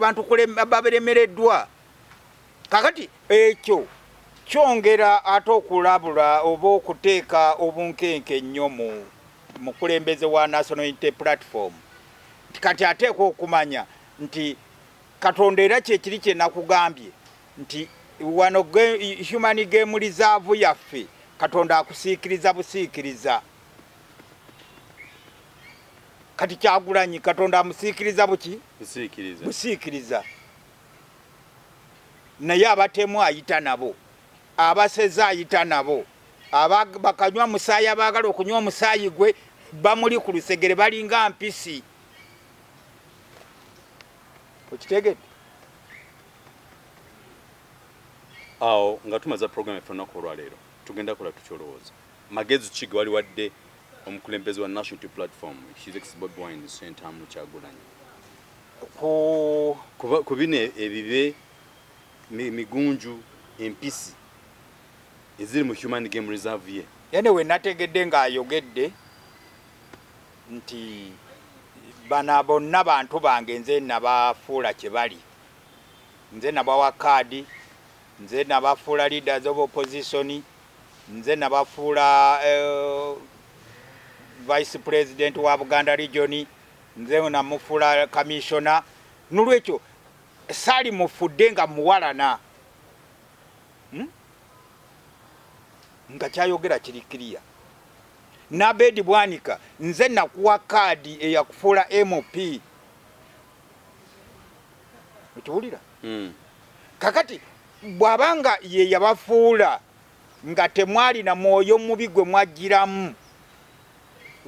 bantu baberemereddwa. Kakati ekyo kyongera ate okulabula oba okuteeka obunkenke ennyo mu mukulembeze wa National Unity Platform. Kati ateekwa okumanya nti Katonda era kyekiri kye nakugambye nti wano Human Game Reserve yaffe Katonda akusiikiriza busiikiriza. Kati Kyagulanyi Katonda amusiikiriza buki? Busiikiriza. Naye abatemu ayita nabo, abaseza ayita nabo, bakanywa musaayi abaagala okunywa omusaayi gwe bamuli ku lusegere balinga mpisi. Okitegedde? Awo nga tumaze program effe olunaku olwaleero tugenda kola tukyolowooza magezi ki ge wali wadde omukulembeze wa National Unity Platform His Excellency Bobi Wine Ssentamu Kyagulanyi ku bino ebibe migunju empisi eziri mu Human Game Reserve ye. Yene we nategedde ng'ayogedde nti bana bonna bantu bange nze nabafuula kye bali, nze nabawa kaadi, nze nabafuula leaders of opposition, nze nabafuula vice president wa Buganda region, nze namufuula commissioner. Nolwekyo saali mufudde nga muwalana nga kyayogera kiri kiriya. N'Abedi Bwanika nze nakuwa kaadi eyakufuula MP. Okiwulira? Kakati bw'abanga ye yabafuula nga temwali na mwoyo mubi gwe mwagiramu,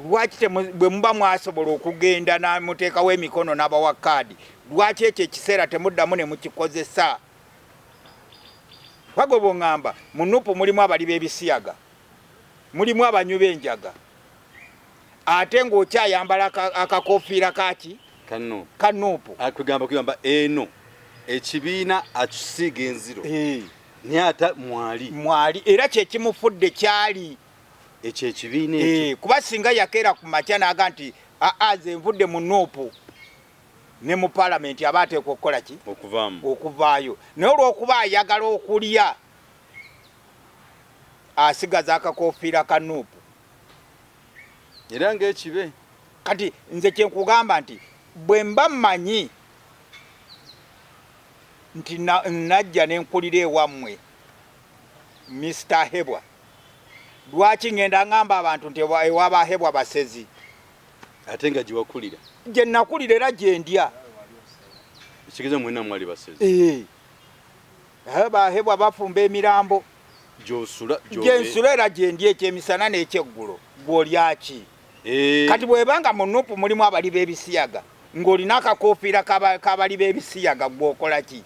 lwaki bwe muba mwasobola okugenda namuteekawo emikono n'abawa kaadi, lwaki ekyo ekiseera temuddamu ne mukikozesa? Wagwe bw'oŋŋamba mu Nuupu mulimu abali b'ebisiyaga, mulimu abanywi b'enjaga, ate ng'okyayambala akakofiira kaki ka Nuupu. Kugamba eno ekibiina akisiiga enziro naye ate mwali era kyekimufudde kyali ekyo ekibiina ekyo. Kuba singa yakeera ku makya n'aga nti ze nvudde mu Nuupu ne mu Paalamenti aba ateekwa okukola ki? Okuvaayo. Naye olw'okuba ayagala okulya asigaza akakofiira ka Nuupu era ng'ekibe. Kati nze kyenkugamba nti bwe mba mmanyi nti najja n'enkulira ewammwe Mr. Hebwa lwaki ngenda ngamba abantu nti ewaba Hebwa basezi ate nga giwakulira gye nakulira era gye ndya ekigeza mwena mwali basezi ba Hebwa bafumba emirambo gyensula era gye ndya ekyemisana n'ekyeggulo gw'olyaki kati bwebanga mu Nuupu mulimu abali b'ebisiyaga ng'olina akakoofiira kabali b'ebisiyaga gw'okola ki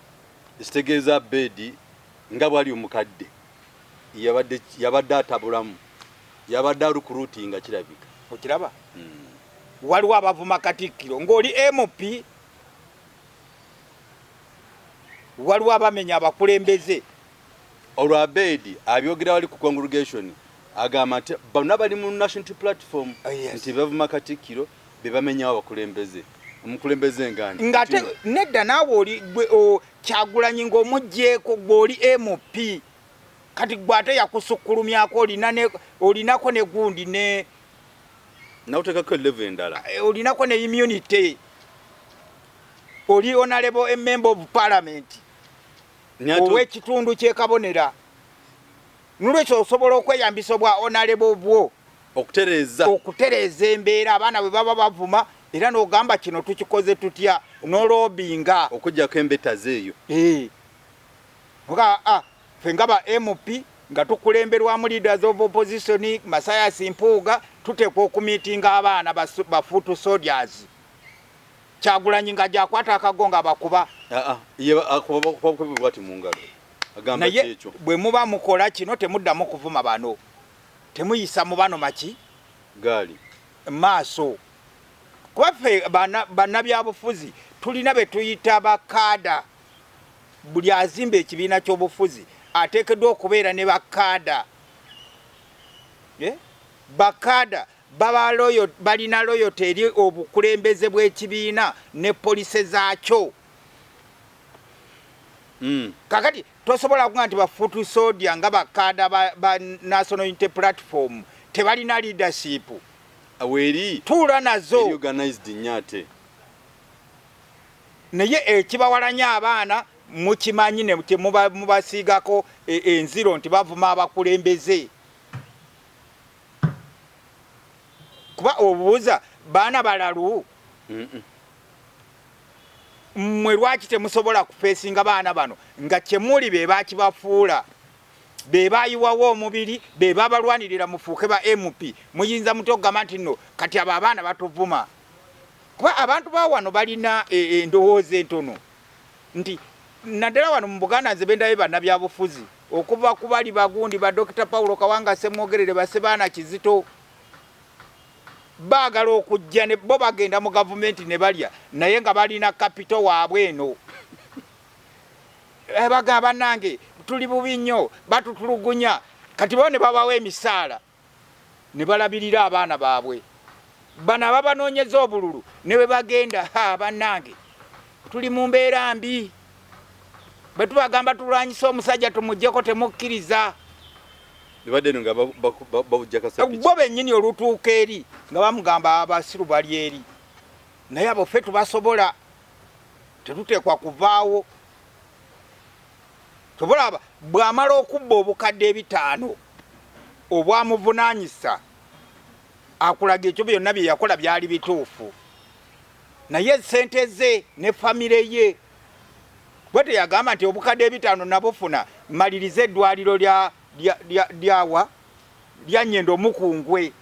ekitegeeza Bedi nga bwali omukadde yabadde atabulamu yabadde alukuruutinga kirabika okiraba waliwo abavuma Katikkiro ng'oli MP waliwo abamenya abakulembeze olwo Abedi abyogera wali ku congregation agamba nti bonna bali mu national platform nti bavuma Katikkiro be bamenyawo abakulembeze omukulembeze ngate nedda naawe oli Kyagulanyi ng'omuggyeko gw'oli MP kati gwate yakusukkulumyako olinako ne gundi ne nawutekako level endala olinako ne immunity oli honorable member of parliament ow'ekitundu ky'ekabonera nolwekyo osobola okweyambisa obwa honorable bwo okutereeza embeera abaana bwe baba bavuma era n'ogamba kino tukikoze tutya n'olobinga okujjako embeta zeeyo ffe nga ba MP nga tukulemberwamu leaders of opposition Masayas Mpuuga tuteekwa okumiitinga abaana bafuutu soldiers Kyagulanyi nga gyakwata akagonga abakuba bwati mu ngalo agamba ekyo bwe muba mukola kino temuddamu kuvuma bano temuyisa mu bano maki gaali maaso kuba ffe bannabyabufuzi tulina be tuyita bakaada buli azimba ekibiina ky'obufuzi ateekeddwa okubeera ne bakaada bakaada balina loyalty eri obukulembeze bw'ekibiina ne polisi zaakyo kakati tosobola kuga nti bafuutu soldier nga bakaada ba National Unity Platform tebalina leadership aweri tuula nazo organized nyate naye ekibawalanya abaana mukimanyi ne mubasiigako enziro nti bavuma abakulembeze kuba obuuza baana balalu mmwe lwaki temusobola kufeesinga baana bano nga kyemuli be bakibafuula be bayiwawo omubiri be babalwanirira mufuuke ba MP muyinza muti okugamba nti nno kati abo abaana batuvuma kuba abantu bawano balina endowooza entono nti naddala wano mu Buganda nze bendabe bannabyabufuzi okuva ku bali bagundi ba Dr. Paulo Kawanga Ssemwogerere Basebaana Kizito baagala okujja ne bo bagenda mu gavumenti ne balya naye nga balina kapito waabwe eno bagamba nange tuli bubi nnyo batutulugunya kati bo ne babawa emisaala ne balabirira abaana baabwe bano ababanoonyeza obululu ne bwe bagenda bannange tuli mu mbeera mbi bwe tubagamba tulwanyisa omusajja tumuggyeko temukkiriza bo bennyini olutuuka eri nga bamugamba abasiru bali eri naye abo ffe tubasobola tetuteekwa kuvaawo tobolaba bw'amala okubba obukadde 5 obwamuvunaanyisa akulaga ekyo byonna bye yakola byali bituufu naye sente ze ne famire ye bwe teyagamba nti obukadde 5 nabufuna maliriza eddwaliro lyawa lya Nnyendo Mukungwe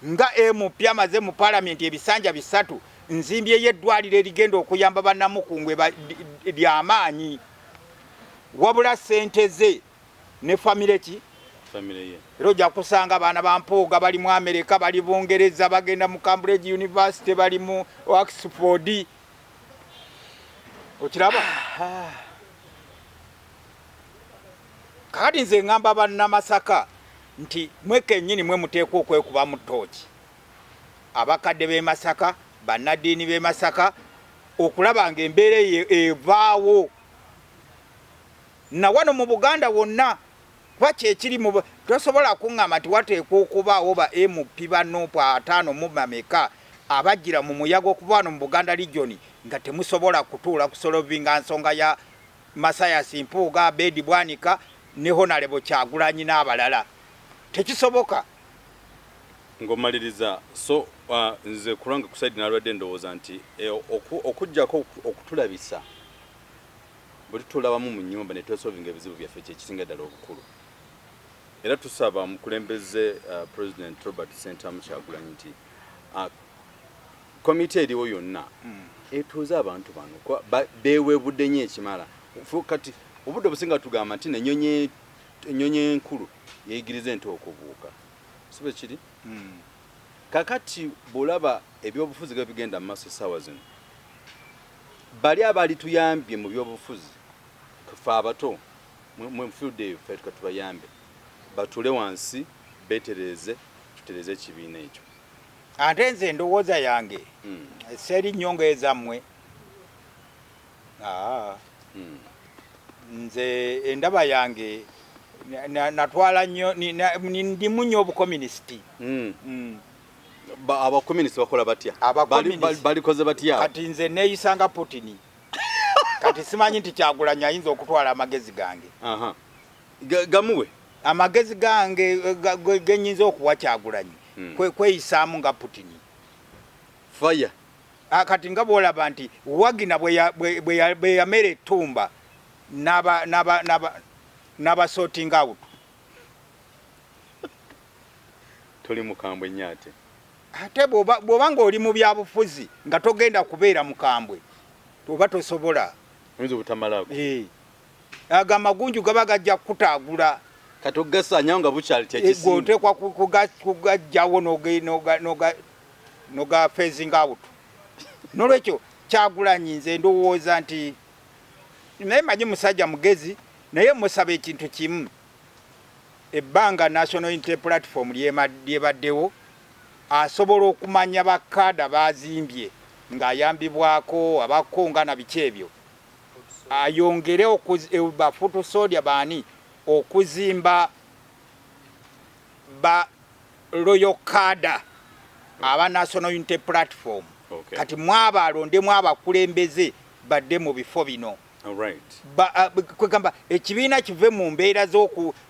nga MP amaze mu palamenti ebisanja 3 nzimbyeyo eddwaliro erigenda okuyamba bannamukungwe ly'amaanyi wabula sente ze ne famire ki family ye era ojja kusanga abaana ba Mpuuga bali mu America bali Bungereza bagenda mu Cambridge University bali mu Oxford okiraba kakati nze ngamba bannamasaka nti mweke nnyini mwe muteekwa okwekuba mu ttooki abakadde b'e Masaka bannaddiini b'e Masaka okulaba ng'embeera evaawo na wano mu Buganda wonna kuba kyekiri tosobola kuŋŋamba nti wateekwa okubaawo ba MP bano 5 mu mameka abajjira mu muyaga okuva wano mu Buganda region nga temusobola kutuula kusolovinga nsonga ya Masayas Mpuuga Bedi Bwanika ne Honorable Kyagulanyi n'abalala tekisoboka. Ngomaliriza so nze kulanga kusaidi nalwadde ndowooza nti okujjako okutulabisa buli tulabamu mu nnyumba ne twesolvinga ebizibu byaffe kyekisinga ddala obukulu. Era tusaba mukulembeze President Robert Sentamu Kyagulanyi nti komite eriwo yonna etuuze abantu bano beewebudde nnyo ekimala. Kati obudde obusinga tugamba nti ennyonyi enkulu yeyigiriza ente okubuuka. Sibe kiri? Kakati bw'olaba ebyobufuzi nga bigenda mu maaso essaawa zino, bali abaali tuyambye mu byobufuzi ffe abato mu field eyo ffe tukatubayambe batule wansi beetereze tutereze ekibiina ekyo. Ate nze endowooza yange seri nnyongo ezammwe. Nze endaba yange natwala nnyo ndimu nnyo obukominisiti. Abakominisiti bakola batya? Balikoze batya? Kati nze neeyisanga Putin. Kati simanyi nti Kyagulanyi ayinza okutwala amagezi gange. Gamuwe? Amagezi gange genyinza okuwa Kyagulanyi kweyisaamu nga Putin. Fire. Kati nga bw'olaba nti Wagina bwe yamera ettumba n'aba sorting out. Toli mukambwe nnyate. Ate bw'oba ng'oli mu byabufuzi nga togenda kubeera mukambwe oba tosobola. Oyinza obutamalaako. Aga amagunju gaba gajja kutaagula. Kati ogasaanyawo nga bukyali kyekisinga. Oteekwa kugajjawo noga phasing out. N'olwekyo Kyagulanyi nze ndowooza nti naye manyi musajja mugezi naye musaba ekintu kimu. Ebbanga National Unity Platform lyebaddewo asobola okumanya bakkaada bazimbye ng'ayambibwako abakonga na biki ebyo. Ayongere bafutusolya baani okuzimba ba Royal Cadre aba National Unity Platform. Kati mwaba alondemu abakulembeze badde mu bifo bino. Kwegamba ekibiina kive mu mbeera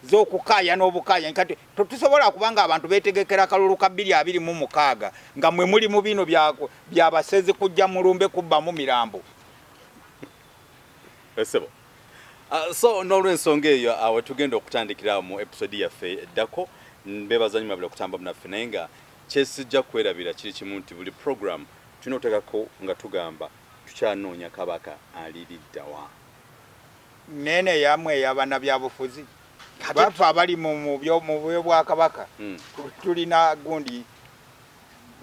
z'okukaaya n'obukaaya. Kati tetusobola kubanga abantu beetegekera akalulu ka 2026 nga mwe muli mu bino byabasezi kujja mulumbe kubbamu mirambo. Esebo. So n'olw'ensonga eyo awe tugenda okutandikira mu episode yaffe eddako mbebaza nnyo mabula okutamba naffe naye nga kyesijja kwerabira kiri kimu nti buli program tulina okuteekako nga tugamba tukyanoonya kabaka aliriddawa. Nene yamwe ey'abaana byabufuzi bafe abali mu bwakabaka tulina gundi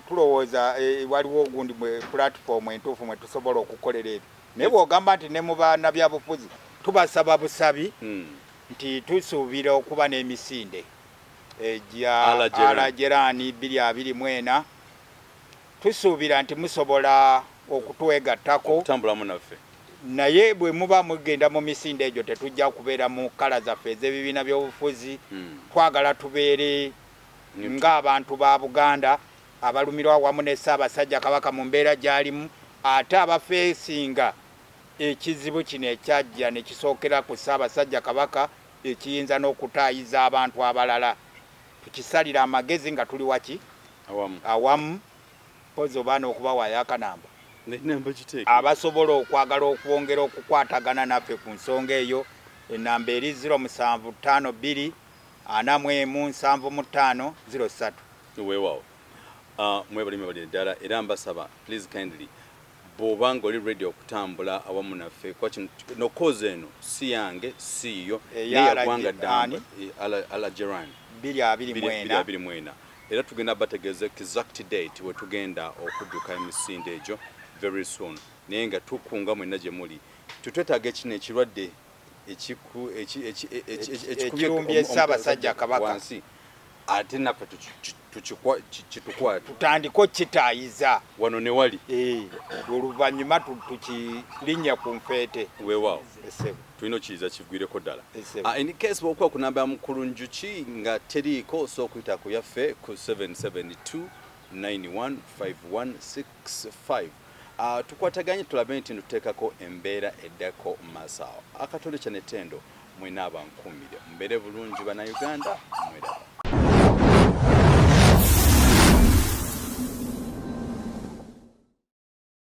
tulowooza waliwo gundi platform entuufu mwe tusobola okukolera ebyo. Naye bw'ogamba nti ne mu baana byabufuzi tubasaba busabi nti tusuubira okuba n'emisinde egya Alajerani 2024. Tusuubira nti musobola okutwegattako okutambulamu naffe. Naye bwe muba mugenda mu misinde egyo tetujja kubeera mu kala zaffe ez'ebibiina by'obufuzi. Twagala tubeere ng'abantu ba Buganda abalumirwa wamu ne Ssaabasajja Kabaka mu mbeera gy'alimu, ate abafeesinga ekizibu kino ekyajja ne kisookera ku Ssaabasajja Kabaka ekiyinza n'okutaayiza abantu abalala. Tukisalira amagezi nga tuli waki awamu pozo baana okubawaayo akanamba abasobola okwagala okwongera okukwatagana naffe ku nsonga eyo. Enamba eri 0752 417503. Weewaawo. Mwebalime bali ddala era mbasaba please kindly bw'obanga oli ready okutambula awamu naffe nokoze eno si yange si yo neyagwanga ddamba Alajerani 2024 era tugenda bategeeza exact date we tugenda okudduka emisinde egyo very soon. Naye nga tukunga mwenna gye muli tutwetaaga ekino ekirwadde ekirumbye Ssaabasajja Kabaka wansi ate naffe kitukwata tutandiko kitaayiza wano ne wali oluvannyuma tukirinnya ku nfeete. Weewaawo tulina okiriza kigwireko ddala. In case bw'okuba kunamba ya mukulu njuki nga teriiko so okuyita ku yaffe ku 772915165. Tukwataganye tulabe nti tuteekako embeera eddako mu maaso awo. Akatonde kya Netendo mwena abankumire mbere bulungi bana Uganda mwera